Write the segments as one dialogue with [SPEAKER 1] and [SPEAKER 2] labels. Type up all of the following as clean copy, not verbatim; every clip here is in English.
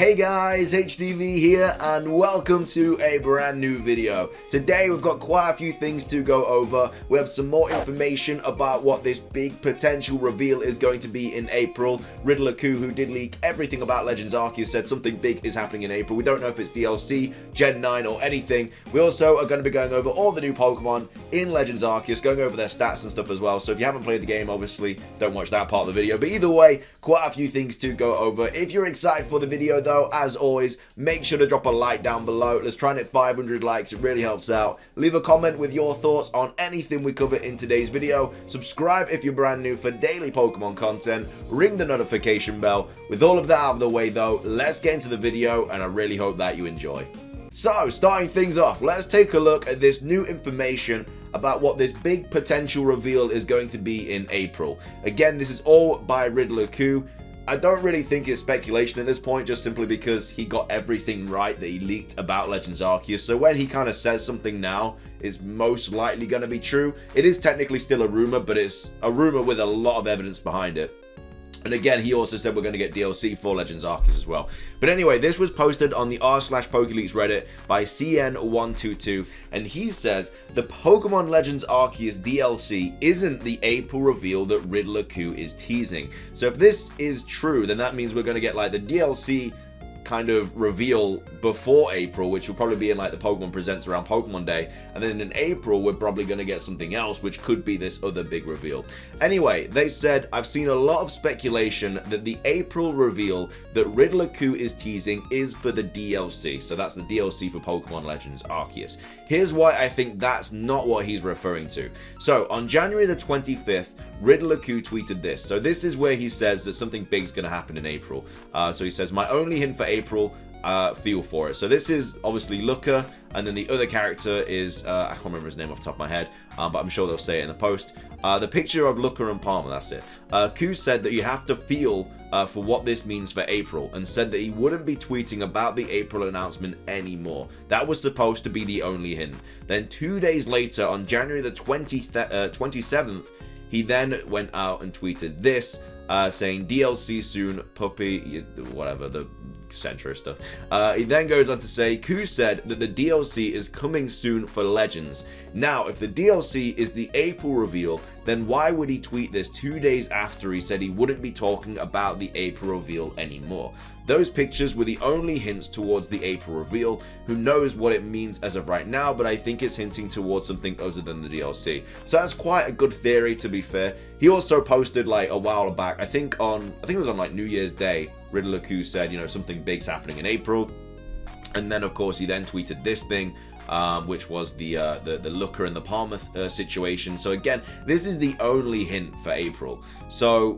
[SPEAKER 1] Hey guys, HDvee here and welcome to a brand new video. Today we've got quite a few things to go over. We have some more information about what this big potential reveal is going to be in April. Riddler-Ku, who did leak everything about Legends Arceus, said something big is happening in April. We don't know if it's DLC, Gen 9 or anything. We also are going to be going over all the new Pokemon in Legends Arceus, going over their stats and stuff as well. So if you haven't played the game, obviously don't watch that part of the video. But either way, quite a few things to go over. If you're excited for the video though, as always, make sure to drop a like down below. Let's try and hit 500 likes, it really helps out. Leave a comment with your thoughts on anything we cover in today's video. Subscribe if you're brand new for daily Pokemon content. Ring the notification bell. With all of that out of the way though, let's get into the video and I really hope that you enjoy. So, starting things off, let's take a look at this new information about what this big potential reveal is going to be in April. Again, this is all by Riddler-Ku. I don't really think it's speculation at this point, just simply because he got everything right that he leaked about Legends Arceus. So when he kind of says something now, it's most likely going to be true. It is technically still a rumor, but it's a rumor with a lot of evidence behind it. And again, he also said we're going to get DLC for Legends Arceus as well. But anyway, this was posted on the r/PokeLeaks Reddit by CN122. And he says the Pokemon Legends Arceus DLC isn't the April reveal that Riddler-Ku is teasing. So if this is true, then that means we're going to get like the DLC kind of reveal before April, which will probably be in like the Pokemon Presents around Pokemon Day, and then in April we're probably going to get something else, which could be this other big reveal. Anyway, they said, I've seen a lot of speculation that the April reveal that Riddler-Ku is teasing is for the DLC, so that's the DLC for Pokemon Legends Arceus. Here's why I think that's not what he's referring to. So on January the 25th, Riddler-Ku tweeted this. So this is where he says that something big's going to happen in April. So he says, my only hint for April, feel for it. So this is obviously Looker, and then the other character is, I can't remember his name off the top of my head, but I'm sure they'll say it in the post. The picture of Looker and Palmer, that's it. Ku said that you have to feel for what this means for April, and said that he wouldn't be tweeting about the April announcement anymore. That was supposed to be the only hint. Then 2 days later, on January the 27th, he then went out and tweeted this, saying DLC soon, puppy, whatever, the centrist stuff. He then goes on to say, Ku said that the DLC is coming soon for Legends. Now, if the DLC is the April reveal, then why would he tweet this 2 days after he said he wouldn't be talking about the April reveal anymore? Those pictures were the only hints towards the April reveal. Who knows what it means as of right now, but I think it's hinting towards something other than the DLC. So that's quite a good theory, to be fair. He also posted like a while back, I think it was on like New Year's Day, Riddler-Ku said, you know, something big's happening in April. And then of course he then tweeted this thing, which was the Looker and the Palmer situation. So again, this is the only hint for April. So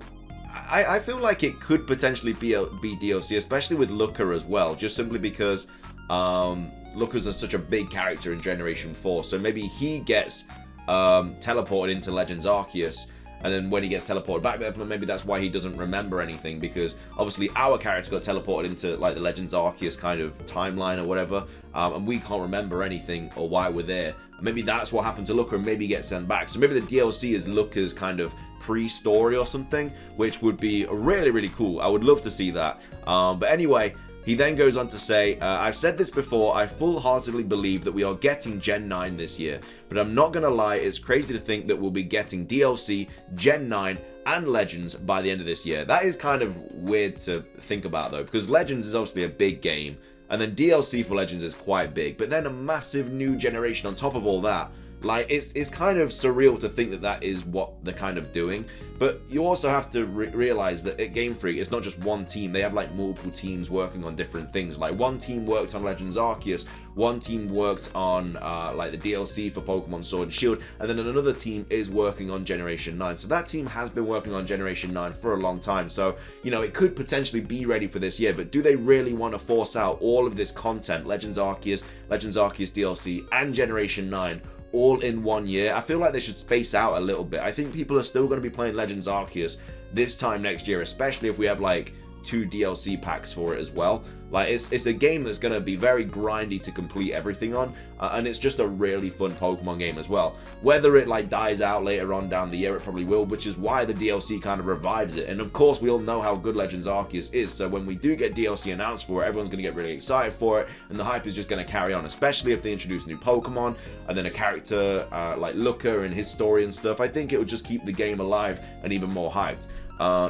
[SPEAKER 1] I feel like it could potentially be DLC, especially with Looker as well, just simply because Looker's such a big character in Generation 4. So maybe he gets teleported into Legends Arceus, and then when he gets teleported back there, maybe that's why he doesn't remember anything, because obviously our character got teleported into like the Legends Arceus kind of timeline or whatever, and we can't remember anything or why we're there. Maybe that's what happened to Looker, and maybe he gets sent back. So maybe the DLC is Looker's kind of pre-story or something, which would be really, really cool. I would love to see that. But anyway, he then goes on to say, I've said this before, I full-heartedly believe that we are getting Gen 9 this year, but I'm not gonna lie, it's crazy to think that we'll be getting DLC, Gen 9, and Legends by the end of this year. That is kind of weird to think about though, because Legends is obviously a big game, and then DLC for Legends is quite big, but then a massive new generation on top of all that. Like, it's kind of surreal to think that that is what they're kind of doing. But you also have to realize that at Game Freak, it's not just one team. They have like multiple teams working on different things. Like one team worked on Legends Arceus, one team worked on like the DLC for Pokemon Sword and Shield, and then another team is working on Generation 9. So that team has been working on Generation 9 for a long time. So, you know, it could potentially be ready for this year, but do they really want to force out all of this content, Legends Arceus DLC, and Generation 9, all in 1 year? I feel like they should space out a little bit. I think people are still going to be playing Legends Arceus this time next year, especially if we have like 2 DLC packs for it as well. Like, it's a game that's going to be very grindy to complete everything on, and it's just a really fun Pokemon game as well. Whether it like dies out later on down the year, it probably will, which is why the DLC kind of revives it. And of course, we all know how good Legends Arceus is, so when we do get DLC announced for it, everyone's going to get really excited for it, and the hype is just going to carry on, especially if they introduce new Pokemon, and then a character like Looker and his story and stuff. I think it would just keep the game alive and even more hyped.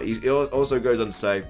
[SPEAKER 1] He also goes on to say,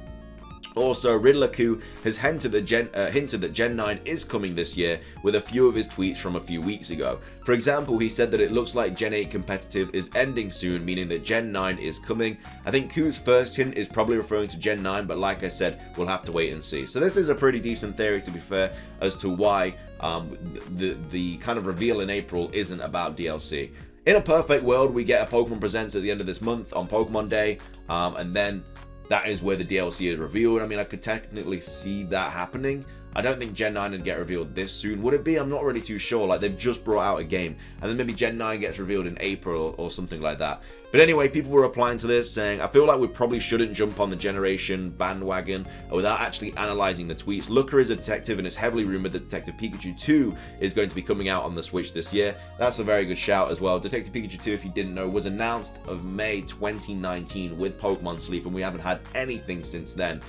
[SPEAKER 1] also, Riddler-Q has hinted that Gen 9 is coming this year with a few of his tweets from a few weeks ago. For example, he said that it looks like Gen 8 competitive is ending soon, meaning that Gen 9 is coming. I think Q's first hint is probably referring to Gen 9, but like I said, we'll have to wait and see. So this is a pretty decent theory, to be fair, as to why the kind of reveal in April isn't about DLC. In a perfect world, we get a Pokemon Presents at the end of this month on Pokemon Day, and then that is where the DLC is revealed. I mean, I could technically see that happening. I don't think Gen 9 would get revealed this soon. Would it be? I'm not really too sure. Like, they've just brought out a game, and then maybe Gen 9 gets revealed in April or something like that. But anyway, people were replying to this saying, I feel like we probably shouldn't jump on the generation bandwagon without actually analyzing the tweets. Looker is a detective, and it's heavily rumored that Detective Pikachu 2 is going to be coming out on the Switch this year. That's a very good shout as well. Detective Pikachu 2, if you didn't know, was announced of May 2019 with Pokemon Sleep, and we haven't had anything since then.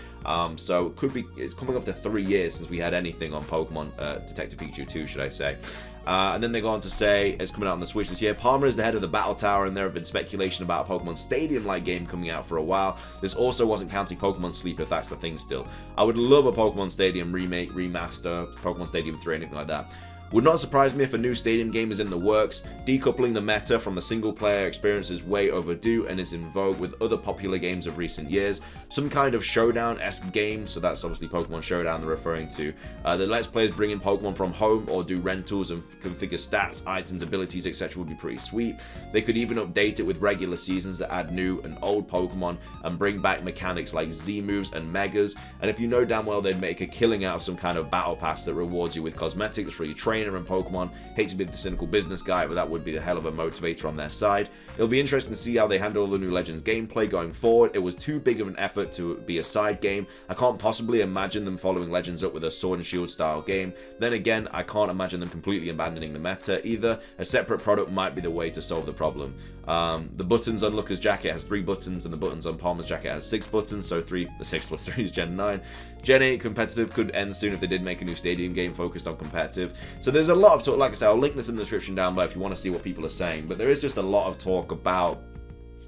[SPEAKER 1] So it's coming up to 3 years since we had anything on Pokemon Detective Pikachu 2, should I say. And then they go on to say it's coming out on the Switch this year. Palmer is the head of the Battle Tower, and there have been speculation about a Pokemon Stadium-like game coming out for a while. This also wasn't counting Pokemon Sleep, if that's the thing still. I would love a Pokemon Stadium remake, remaster, Pokemon Stadium 3, anything like that. Would not surprise me if a new Stadium game is in the works. Decoupling the meta from the single-player experience is way overdue and is in vogue with other popular games of recent years. Some kind of Showdown-esque game, so that's obviously Pokemon Showdown they're referring to, that lets players bring in Pokemon from home or do rentals and configure stats, items, abilities, etc. would be pretty sweet. They could even update it with regular seasons that add new and old Pokemon and bring back mechanics like Z-moves and Megas. And if you know damn well they'd make a killing out of some kind of battle pass that rewards you with cosmetics, free trainer, and Pokemon. Hate to be the cynical business guy, but that would be a hell of a motivator on their side. It'll be interesting to see how they handle the new Legends gameplay going forward. It was too big of an effort to be a side game. I can't possibly imagine them following Legends up with a Sword and Shield style game. Then again, I can't imagine them completely abandoning the meta either. A separate product might be the way to solve the problem. The buttons on Looker's jacket has 3 buttons, and the buttons on Palmer's jacket has 6 buttons, so the 6 plus 3 is Gen 9. Gen 8 competitive could end soon if they did make a new Stadium game focused on competitive. So there's a lot of talk, like I said, I'll link this in the description down below if you want to see what people are saying, but there is just a lot of talk about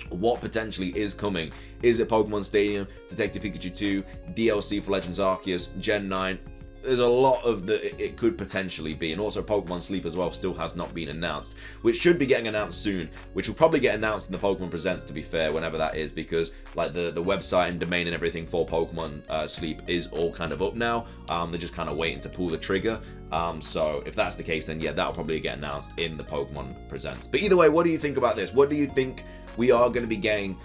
[SPEAKER 1] what potentially is coming. Is it Pokemon Stadium, Detective Pikachu 2, DLC for Legends Arceus, Gen 9? There's a lot of it could potentially be, and also Pokemon Sleep as well still has not been announced, which should be getting announced soon, which will probably get announced in the Pokemon Presents, to be fair, whenever that is, because like the website and domain and everything for Pokemon Sleep is all kind of up now. They're just kind of waiting to pull the trigger. So if that's the case, then yeah, that'll probably get announced in the Pokemon Presents. But either way, what do you think about this? What do you think we are going to be getting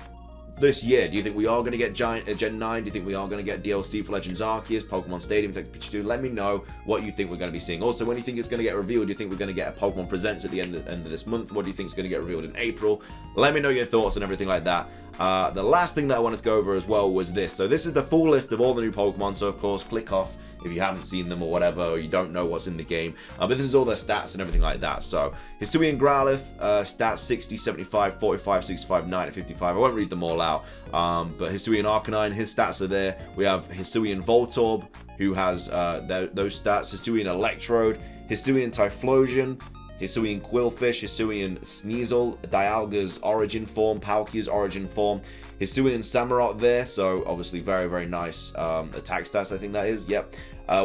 [SPEAKER 1] this year? Do you think we are going to get Gen 9? Do you think we are going to get DLC for Legends Arceus, Pokemon Stadium, Detective Pikachu 2? Let me know what you think we're going to be seeing. Also, when do you think it's going to get revealed? Do you think we're going to get a Pokemon Presents at the end of this month? What do you think is going to get revealed in April? Let me know your thoughts and everything like that. The last thing that I wanted to go over as well was this. So this is the full list of all the new Pokemon, so of course click off if you haven't seen them or whatever, or you don't know what's in the game. But this is all their stats and everything like that. So Hisui and Growlithe, stats 60, 75, 45, 65, 90, 55. I won't read them all out. But Hisui and Arcanine, his stats are there. We have Hisui and Voltorb, who has those stats. Hisui and Electrode, Hisui and Typhlosion, Hisui and Quillfish, Hisui and Sneasel, Dialga's origin form, Palkia's origin form, Hisui and Samurott there, so obviously very, very nice attack stats, I think that is, yep.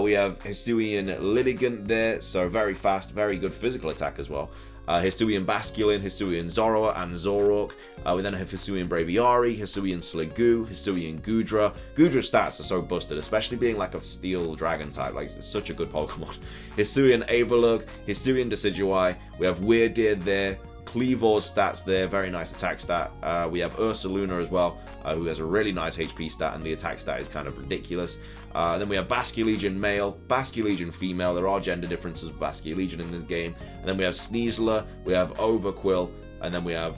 [SPEAKER 1] We have Hisui and Lilligant there, so very fast, very good physical attack as well. Hisui and Basculin, Hisui and Zoroark and Zoroark. We then have Hisui and Braviary, Hisui and Sliggoo, Hisui and Goodra. Goodra's stats are so busted, especially being like a steel dragon type. Like, it's such a good Pokemon. Hisui and Avalugg, Hisui and Decidueye. We have Weirdeer there. Cleavor's stats there, very nice attack stat. We have Ursaluna as well, who has a really nice HP stat, and the attack stat is kind of ridiculous. Then we have Basculegion male, Basculegion female. There are gender differences with Basculegion in this game. And then we have Sneasler, we have Overquill, And then we have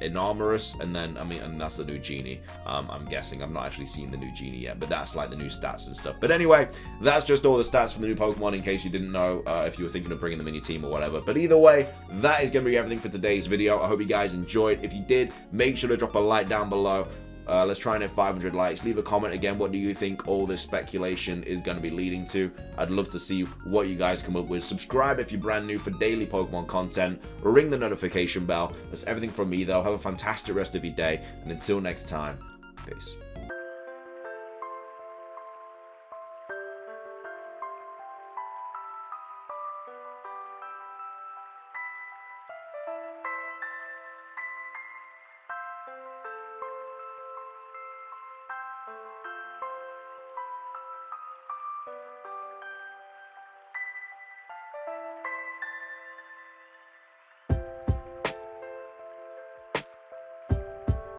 [SPEAKER 1] Enormous, and then, and that's the new Genie. I'm guessing. I've not actually seen the new Genie yet, but that's like the new stats and stuff. But anyway, that's just all the stats for the new Pokemon, in case you didn't know, if you were thinking of bringing them in your team or whatever. But either way, that is going to be everything for today's video. I hope you guys enjoyed. If you did, make sure to drop a like down below. Let's try and hit 500 likes. Leave a comment again. What do you think all this speculation is going to be leading to? I'd love to see what you guys come up with. Subscribe if you're brand new for daily Pokemon content. Ring the notification bell. That's everything from me, though. Have a fantastic rest of your day. And until next time, peace.